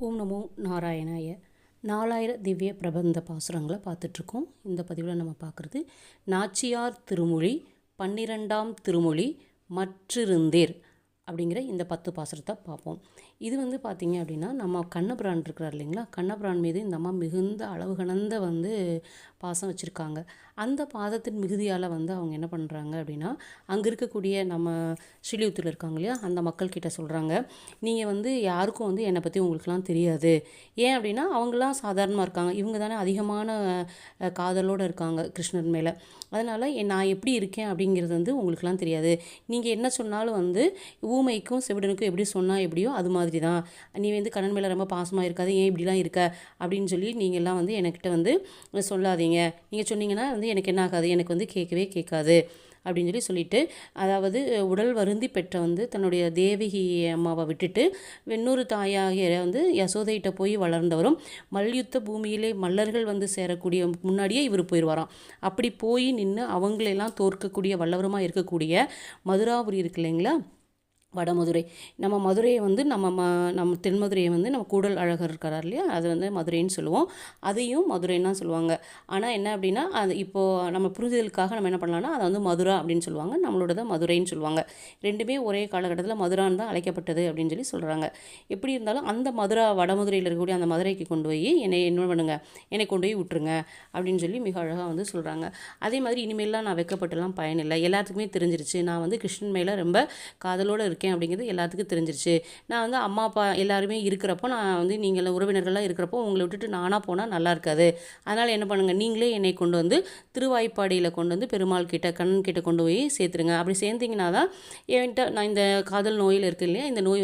ஓம் நமோ நாராயணாய. 4000 திவ்ய பிரபந்த பாசுரங்களை பார்த்துட்ருக்கோம். இந்த பதிவில் நம்ம பார்க்குறது நாச்சியார் திருமொழி 12ஆம் திருமொழி மற்றிருந்தேர் அப்படிங்கிற இந்த 10 பாசுரத்தை பார்ப்போம். இது பார்த்திங்க அப்படின்னா, நம்ம கண்ணபிரான் இருக்கிறார் இல்லைங்களா, கண்ணபிரான் மீது இந்த அம்மா மிகுந்த அளவு கடந்த பாசம் வச்சுருக்காங்க. அந்த பாதத்தின் மிகுதியால் அவங்க என்ன பண்ணுறாங்க அப்படின்னா, அங்கே இருக்கக்கூடிய நம்ம ஸ்ரீலியூத்தில் இருக்காங்க இல்லையா, அந்த மக்கள்கிட்ட சொல்கிறாங்க, நீங்கள் யாருக்கும் என்னை பற்றி உங்களுக்குலாம் தெரியாது. ஏன் அப்படின்னா, அவங்களாம் சாதாரணமாக இருக்காங்க, இவங்க தானே அதிகமான காதலோடு இருக்காங்க கிருஷ்ணன் மேலே. அதனால் நான் எப்படி இருக்கேன் அப்படிங்கிறது உங்களுக்குலாம் தெரியாது. நீங்கள் என்ன சொன்னாலும் ஊமைக்கும் செவிடனுக்கும் எப்படி சொன்னால் எப்படியோ அது மாதிரி தான். நீ கண்ணன் மேலே ரொம்ப பாசமாக இருக்காது, ஏன் இப்படிலாம் இருக்க அப்படின்னு சொல்லி நீங்கள்லாம் என்கிட்ட சொல்லாதீங்க. நீங்கள் சொன்னீங்கன்னா எனக்கு என்ன ஆகாது, எனக்கு கேட்கவே கேட்காது அப்படின்னு சொல்லிட்டு, அதாவது உடல் வருந்தி பெற்ற தன்னுடைய தேவகி அம்மாவை விட்டுட்டு வெண்ணூறு தாயாகிய யசோதையிட்ட போய் வளர்ந்தவரும் மல்யுத்த பூமியிலே மல்லர்கள் சேரக்கூடிய முன்னாடியே இவர் போயிடுவாராம். அப்படி போய் நின்று அவங்களெல்லாம் தோற்கக்கூடிய வல்லவரமாக இருக்கக்கூடிய மதுராபுரி இருக்கு இல்லைங்களா, வடமதுரை. நம்ம மதுரையை நம்ம தென்மதுரையை நம்ம கூடல் அழகர் இருக்கிறார் இல்லையா, அது மதுரைன்னு சொல்லுவோம். அதையும் மதுரைன்னு தான் சொல்லுவாங்க. ஆனால் என்ன அப்படின்னா, அது இப்போது நம்ம புரிதலுக்காக நம்ம என்ன பண்ணலாம்னா, அதை மதுரா அப்படின்னு சொல்லுவாங்க, நம்மளோட மதுரைன்னு சொல்லுவாங்க. ரெண்டுமே ஒரே காலகட்டத்தில் மதுரான்னு தான் அழைக்கப்பட்டது அப்படின்னு சொல்கிறாங்க. எப்படி இருந்தாலும் அந்த மதுரா வடமதுரையில் இருக்கக்கூடிய அந்த மதுரைக்கு கொண்டு போய் என்னை என்ன பண்ணுங்க, என்னை கொண்டு போய் விட்டுருங்க அப்படின்னு மிக அழகாக சொல்கிறாங்க. அதே மாதிரி இனிமேலாம் நான் வெக்கப்பட்டுலாம் பயனில்லை, எல்லாத்துக்குமே தெரிஞ்சிருச்சு, நான் கிருஷ்ணன் மேலே ரொம்ப காதலோடு இருக்கேன் அப்படிங்கிறது எல்லாத்துக்கும் தெரிஞ்சிருச்சு. நான் அம்மா அப்பா எல்லாருமே இருக்கிறப்போ, நான் நீங்கள் உறவினர்கள்லாம் இருக்கிறப்போ உங்களை விட்டுட்டு நானாக போனால் நல்லா இருக்காது. அதனால் என்ன பண்ணுங்கள், நீங்களே என்னை கொண்டு திருவாய்ப்பாடியில் கொண்டு பெருமாள் கிட்ட கண்ணன் கிட்ட கொண்டு போய் சேர்த்துருங்க. அப்படி சேர்த்திங்கன்னா தான் என்கிட்ட நான் இந்த காதல் நோயில் இருக்கு இல்லையா, இந்த நோய்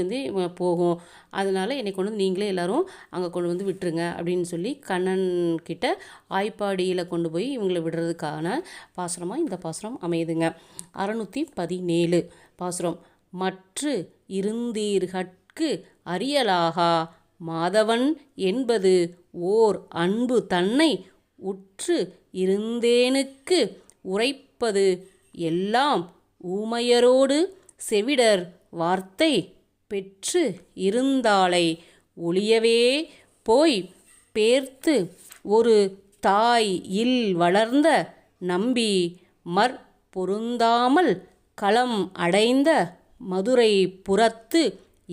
போகும். அதனால் என்னை கொண்டு நீங்களே எல்லோரும் அங்கே கொண்டு விட்டுருங்க அப்படின்னு சொல்லி கண்ணன் கிட்ட ஆய்ப்பாடியில் கொண்டு போய் இவங்களை விடுறதுக்கான பாசுரமாக இந்த பாசுரம் அமையுதுங்க. 617 பாசுரம். மற்று இருந்தீர்கட்கு அறியலாகா மாதவன் என்பது ஓர் அன்பு தன்னை உற்று இருந்தேனுக்கு உரைப்பது எல்லாம் ஊமையரோடு செவிடர் வார்த்தை பெற்று இருந்தாளை ஒளியவே போய் பேர்த்து ஒரு தாய் இல் வளர்ந்த நம்பி பொருந்தாமல் களம் அடைந்த மதுரை புறத்து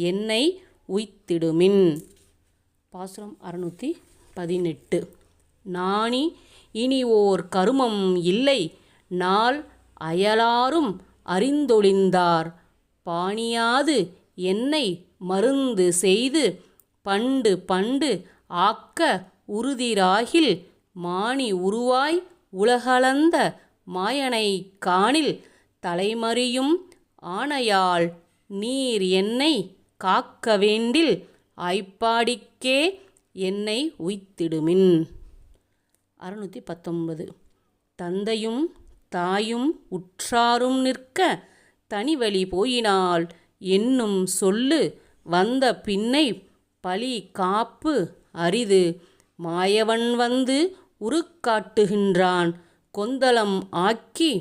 என்னை உய்த்திடுமின். பாசுரம் 618. நாணி இனி ஓர் கருமம் இல்லை நாள் அயலாரும் அறிந்தொழிந்தார் பாணியாது என்னை மருந்து செய்து பண்டு ஆக்க உறுதிராகில் மாணி உருவாய் உலகளந்த மாயனை காணில் தலைமறியும் ஆணையால் நீர் என்னை காக்க வேண்டில் ஆய்ப்பாடிக்கே என்னை உய்த்திடுமின். 619. தந்தையும் தாயும் உற்றாரும் நிற்க தனிவழி போயினால் என்னும் சொல்லு வந்த பின்னை பழி காப்பு அரிது மாயவன் உருக்காட்டுகின்றான் கொந்தளம் ஆக்கி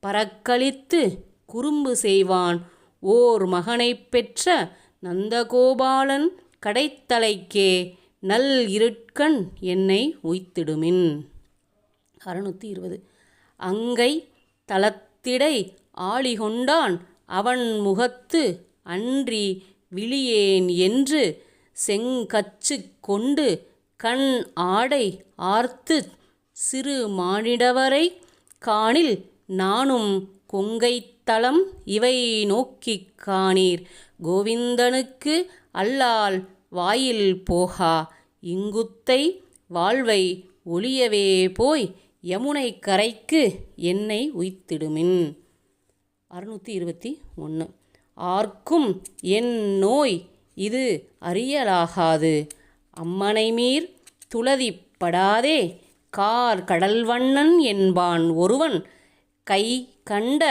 பறக்களித்து குறும்பு செய்வான் ஓர் மகனை பெற்ற நந்தகோபாலன் கடைத்தலைக்கே நல் இருட்கண் என்னை உய்த்திடுமின். 620. அங்கை தளத்திடை ஆளிகொண்டான் அவன் முகத்து அன்றி விழியேன் என்று செங்கச்சு கொண்டு கண் ஆடை ஆர்த்து சிறு மானிடவரை காணில் நானும் கொங்கைத்தலம் இவை நோக்கி காணீர் கோவிந்தனுக்கு அல்லால் வாயில் போகா இங்குத்தை வாழ்வை ஒளியவே போய் யமுனை கரைக்கு என்னை உய்த்திடுமின். 621. ஆர்க்கும் என் நோய் இது அறியலாகாது அம்மனை மீர் துளதிப்படாதே கார் கடல்வண்ணன் என்பான் ஒருவன் கை கண்ட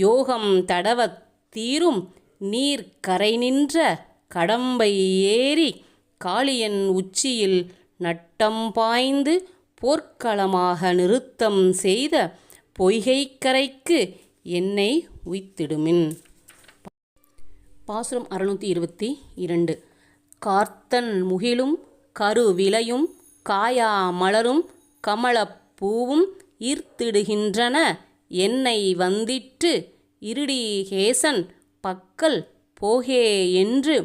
யோகம் தடவத் தீரும் நீர் கரை நின்ற கடம்பை ஏறி காளியன் உச்சியில் நட்டம் பாய்ந்து போர்க்களமாக நிறுத்தம் செய்த பொய்கை கரைக்கு என்னை உய்த்திடுமின். பாசுரம் 622. கார்த்தன் முகிலும் கருவிலையும் காயா மலரும் கமலப்பூவும் ஈர்த்திடுகின்றன என்னை வந்திட்டு இருடிகேசன் பக்கல் போகே என்று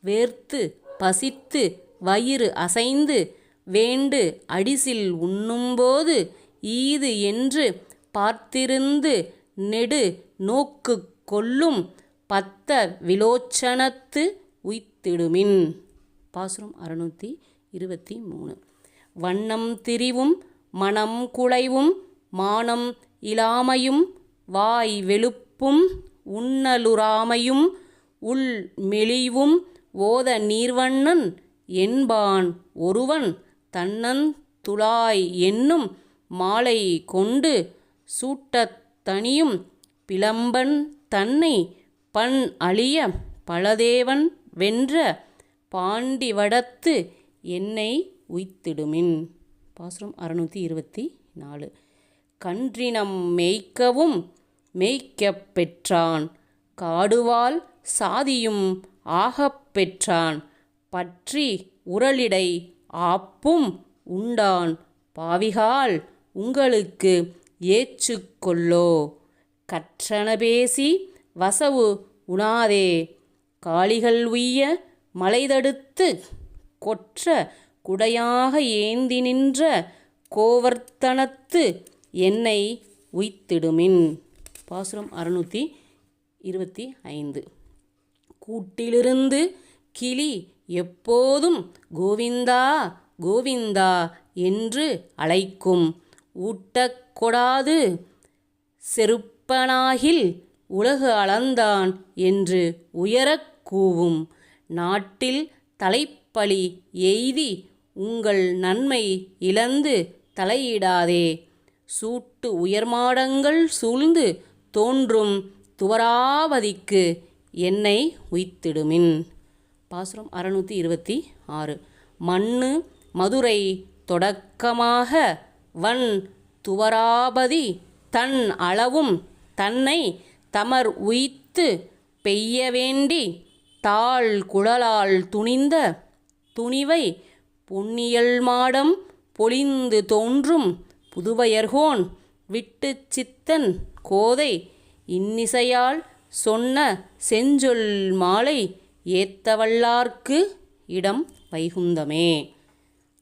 வேர்த்து பசித்து வயிறு அசைந்து வேண்டு அடிசில் உண்ணும்போது ஈது என்று பார்த்திருந்து நெடு நோக்கு கொள்ளும் பத்த விலோச்சனத்து உய்த்திடுமின். பாசுரம் 623. வண்ணம் திரிவும் மனம் குலைவும் மானம் இலாமையும் வாய் வெளுப்பும் உண்ணலுறாமையும் உள் மெலிவும் ஓத நீர்வண்ணன் என்பான் ஒருவன் தன்னன் துழாய் என்னும் மாலை கொண்டு சூட்டத் தனியும் பிளம்பன் தன்னை பண் அழிய பலதேவன் வென்ற பாண்டிவடத்து என்னை உய்த்திடுமின். பாசுரம் 624. கன்றினம் மேய்க்கவும் மேய்க்கப் பெற்றான் காடுவால் சாதியும் ஆகப் பெற்றான் பற்றி உரலிடை ஆப்பும் உண்டான் பாவிகால் உங்களுக்கு ஏச்சுக்கொள்ளோ கற்றன பேசி வசவு உணாதே காளிகள் உய்ய மலைதடுத்து கொற்ற குடையாக ஏந்தி நின்ற கோவர்த்தனத்து என்னை உய்த்திடுமின். பாசுரம் 625. கூட்டிலிருந்து கிளி எப்போதும் கோவிந்தா கோவிந்தா என்று அழைக்கும் ஊட்டக் கொடாது செருப்பனாகில் உலகு அளந்தான் என்று உயரக் கூவும் நாட்டில் தலைப்பழி எய்தி உங்கள் நன்மை இழந்து தலையிடாதே சூட்டு உயர்மாடங்கள் சூழ்ந்து தோன்றும் துவராவதிக்கு என்னை உய்த்திடுமின். பாசுரம் 626. மண்ணு மதுரை தொடக்கமாக வன் துவராபதி தன் அளவும் தன்னை தமர் உய்த்து பெய்ய வேண்டி தாழ் குழலால் துணிந்த துணிவை பொன்னியல் மாடம் பொலிந்து தோன்றும் புதுவையர்கோன் விட்டு சித்தன் கோதை இன்னிசையால் சொன்ன செஞ்சொல் மாலை ஏத்தவல்லார்க்கு இடம் வைகுந்தமே.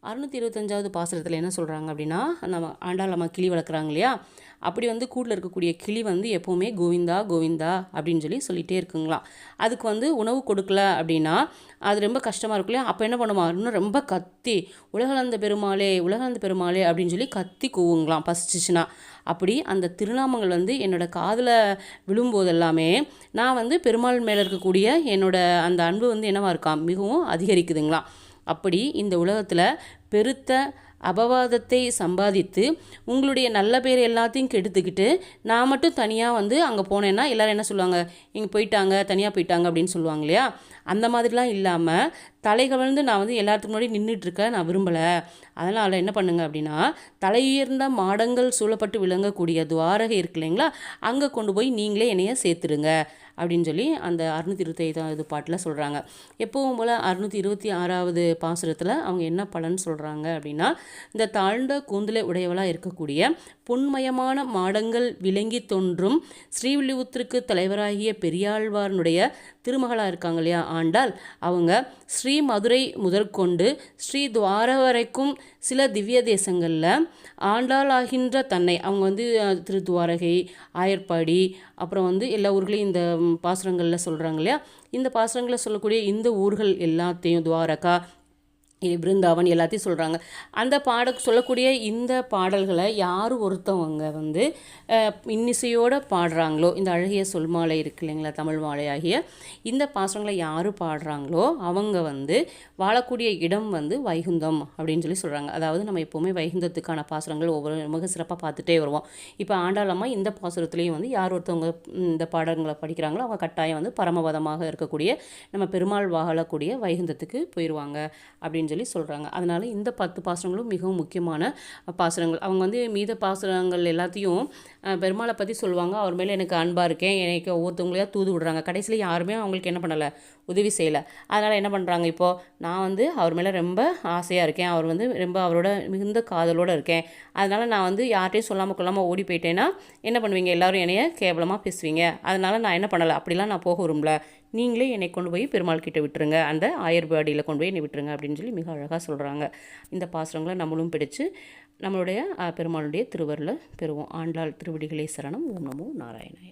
625வது பாசுரத்தில் என்ன சொல்கிறாங்க அப்படின்னா, நம்ம ஆண்டாள் அம்மா கிளி வளர்க்குறாங்க இல்லையா, அப்படி கூட்டில் இருக்கக்கூடிய கிளி எப்போவுமே கோவிந்தா கோவிந்தா அப்படின்னு சொல்லிகிட்டே இருக்குங்களாம். அதுக்கு உணவு கொடுக்கல அப்படின்னா அது ரொம்ப கஷ்டமாக இருக்கும் இல்லையா. அப்போ என்ன பண்ணுமா, இன்னும் ரொம்ப கத்தி உலகளந்த பெருமாளே உலகளந்த பெருமாளே அப்படின்னு சொல்லி கத்தி கூவுங்களாம் பசிச்சிச்சுன்னா. அப்படி அந்த திருநாமங்கள் என்னோட காதில் விழும்போது எல்லாமே நான் பெருமாள் மேலே இருக்கக்கூடிய என்னோட அந்த அன்பு என்னவா இருக்கான், மிகவும் அதிகரிக்குதுங்களாம். அப்படி இந்த உலகத்தில் பெருத்த அபவாதத்தை சம்பாதித்து உங்களுடைய நல்ல பேர் எல்லாத்தையும் கெடுத்துக்கிட்டு நான் மட்டும் தனியாக அங்கே போனேன்னா எல்லோரும் என்ன சொல்லுவாங்க, இங்கே போயிட்டாங்க தனியாக போயிட்டாங்க அப்படின்னு சொல்லுவாங்க இல்லையா. அந்த மாதிரிலாம் இல்லாமல் தலைகவிழ்ந்து நான் எல்லாத்துக்கு முன்னாடி நின்றுட்டுருக்க நான் விரும்பலை. அதனால் என்ன பண்ணுங்க அப்படின்னா, தலையுயர்ந்த மாடங்கள் சூழப்பட்டு விளங்கக்கூடிய துவாரகை இருக்கு இல்லைங்களா, அங்கே கொண்டு போய் நீங்களே என்னைய சேர்த்துடுங்க அப்படின்னு சொல்லி அந்த 625வது பாட்டில் சொல்கிறாங்க. எப்பவும் போல் 626வது பாசுரத்தில் அவங்க என்ன பலன் சொல்கிறாங்க அப்படின்னா, இந்த தாழ்ந்த கூந்தலை உடையவளாக இருக்கக்கூடிய பொன்மயமான மாடங்கள் விளங்கி தோன்றும் ஸ்ரீவில்லிபுத்தூருக்கு தலைவராகிய பெரியாழ்வார்னுடைய திருமகளாக இருக்காங்க இல்லையா ஆண்டாள், அவங்க ஸ்ரீ மதுரை முதற்கொண்டு ஸ்ரீ துவார வரைக்கும் சில திவ்ய தேசங்களில் ஆண்டாள் ஆகின்ற தன்னை அவங்க திருத்துவாரகை ஆயர்பாடி அப்புறம் எல்லா ஊர்களையும் இந்த பாசுரங்களில் சொல்கிறாங்க இல்லையா. இந்த பாசுரங்களில் சொல்லக்கூடிய இந்த ஊர்கள் எல்லாத்தையும் துவாரகா பிருந்தாவன் எல்லாத்தையும் சொல்கிறாங்க. அந்த சொல்லக்கூடிய இந்த பாடல்களை யார் ஒருத்தவங்க இன்னிசையோடு பாடுறாங்களோ, இந்த அழகிய சொல் மாலை இருக்கு இல்லைங்களா, தமிழ் மாலை ஆகிய இந்த பாசுரங்களை யார் பாடுறாங்களோ அவங்க வாழக்கூடிய இடம் வைகுந்தம் அப்படின்னு சொல்கிறாங்க. அதாவது நம்ம எப்போவுமே வைகுந்தத்துக்கான பாசுரங்கள் ஒவ்வொரு மிக சிறப்பாக பார்த்துட்டே வருவோம். இப்போ ஆண்டாளம்மா இந்த பாசுரத்துலேயும் யார் ஒருத்தவங்க இந்த பாடல்களை படிக்கிறாங்களோ அவங்க கட்டாயம் பரமபதமாக இருக்கக்கூடிய நம்ம பெருமாள் வாழக்கூடிய வைகுந்தத்துக்கு போயிடுவாங்க அப்படின்னு அப்படின்னு சொல்லி சொல்கிறாங்க. அதனால் இந்த 10 பாசுரங்களும் மிகவும் முக்கியமான பாசுரங்கள். அவங்க வந்து மீத பாசுரங்கள் எல்லாத்தையும் பெருமாளை பற்றி சொல்லுவாங்க. அவர் மேலே எனக்கு அன்பாக இருக்கேன், எனக்கு ஒவ்வொருத்தவங்களையாக தூது விடுறாங்க. கடைசியில் யாருமே அவங்களுக்கு என்ன பண்ணலை, உதவி செய்யலை. அதனால் என்ன பண்ணுறாங்க, இப்போது நான் வந்து அவர் மேலே ரொம்ப ஆசையாக இருக்கேன், அவர் வந்து ரொம்ப அவரோட மிகுந்த காதலோடு இருக்கேன், அதனால் நான் வந்து யார்கிட்டையும் சொல்லாமல் கொள்ளாமல் ஓடி போயிட்டேன்னா என்ன பண்ணுவீங்க, எல்லோரும் என்னைய கேவலமாக பேசுவீங்க. அதனால் நான் என்ன பண்ணலை, அப்படிலாம் நான் போக விரும்பல, நீங்களே என்னை கொண்டு போய் பெருமாள் கிட்ட விட்டுருங்க, அந்த ஆயர்பாடியில் கொண்டு போய் என்னை விட்டுருங்க அப்படின்னு சொல்லி மிக அழகாக சொல்கிறாங்க. இந்த பாசுரங்களை நம்மளும் பிடிச்சு நம்மளுடைய பெருமாளுடைய திருவருளை பெறுவோம். ஆண்டாள் திருவடிகளே சரணம். ஓம் நமோ நாராயணாய.